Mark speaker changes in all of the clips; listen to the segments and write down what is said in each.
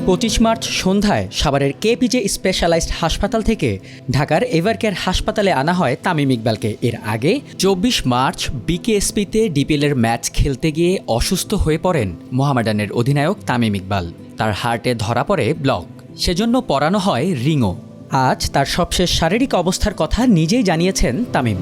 Speaker 1: 25 March সন্ধ্যায় সাভারের KPJ specialised হাসপাতাল থেকে ঢাকার এভারকেয়ার হাসপাতালে আনা হয় তামিম ইকবালকে। এর আগে 24 মার্চ বিকেএসপিতে ডিপিএলের ম্যাচ খেলতে গিয়ে অসুস্থ হয়ে পড়েন মোহামেডানের অধিনায়ক তামিম ইকবাল। তার হার্টে ধরা পড়ে ব্লক, সেজন্য পরানো হয় রিংও। আজ তার সবশেষ শারীরিক অবস্থার কথা নিজেই জানিয়েছেন তামিম।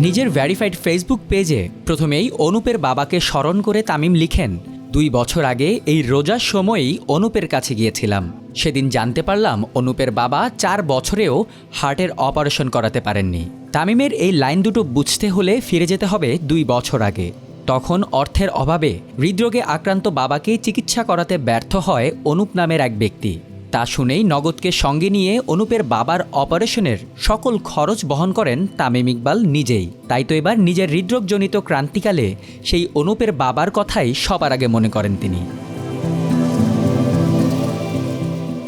Speaker 1: নিজের ভেরিফাইড ফেসবুক পেজে প্রথমেই অনুপের বাবাকে স্মরণ করে তামিম লিখেন, 2 বছর আগে এই রোজার সময়েই অনুপের কাছে গিয়েছিলাম। সেদিন জানতে পারলাম অনুপের বাবা 4 বছরেও হার্টের অপারেশন করাতে পারেননি। তামিমের এই লাইন দুটো বুঝতে হলে ফিরে যেতে হবে 2 বছর আগে। তখন অর্থের অভাবে হৃদরোগে আক্রান্ত বাবাকে চিকিৎসা করাতে ব্যর্থ হয় অনুপ নামের এক ব্যক্তি। তা শুনেই নগদকে সঙ্গে নিয়ে অনুপের বাবার অপারেশনের সকল খরচ বহন করেন তামিম ইকবাল নিজেই। তাই তো এবার নিজের হৃদরোগজনিত ক্রান্তিকালে সেই অনুপের বাবার কথাই সবার আগে মনে করেন তিনি।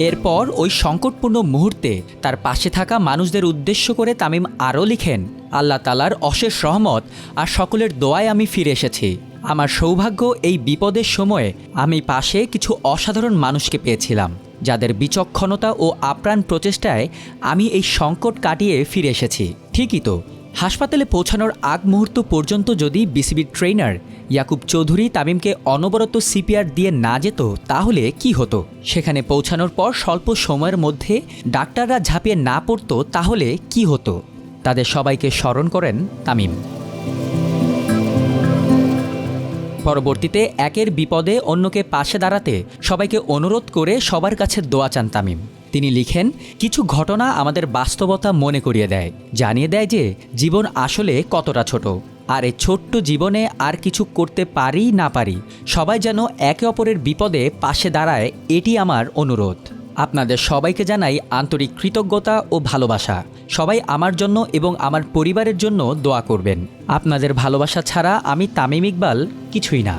Speaker 1: এরপর ওই সংকটপূর্ণ মুহূর্তে তার পাশে থাকা মানুষদের উদ্দেশ্য করে তামিম আরও লিখেন, আল্লাহ তাআলার অশেষ রহমত আর সকলের দোয়ায় আমি ফিরে এসেছি। আমার সৌভাগ্য এই বিপদের সময়ে আমি পাশে কিছু অসাধারণ মানুষকে পেয়েছিলাম, যাদের বিচক্ষণতা ও আপ্রাণ প্রচেষ্টায় আমি এই সংকট কাটিয়ে ফিরে এসেছি। ঠিকই তো, হাসপাতালে পৌঁছানোর আগ মুহূর্ত পর্যন্ত যদি বিসিবির ট্রেনার ইয়াকুব চৌধুরী তামিমকে অনবরত সিপিআর দিয়ে না যেত তাহলে কি হতো? সেখানে পৌঁছানোর পর স্বল্প সময়ের মধ্যে ডাক্তাররা ঝাঁপিয়ে না পড়তো তাহলে কি হতো? তাদের সবাইকে স্মরণ করেন তামিম। পরবর্তীতে একের বিপদে অন্যকে পাশে দাঁড়াতে সবাইকে অনুরোধ করে সবার কাছে দোয়া চান তামিম। তিনি লিখেন, কিছু ঘটনা আমাদের বাস্তবতা মনে করিয়ে দেয়, জানিয়ে দেয় যে জীবন আসলে কতটা ছোট। আর এই ছোট্ট জীবনে আর কিছু করতে পারি না পারি, সবাই যেন একে অপরের বিপদে পাশে দাঁড়ায়, এটি আমার অনুরোধ। আপনাদের সবাইকে জানাই আন্তরিক কৃতজ্ঞতা ও ভালোবাসা। সবাই আমার জন্য এবং আমার পরিবারের জন্য দোয়া করবেন। আপনাদের ভালোবাসা ছাড়া আমি তামিম ইকবাল কিছুই না।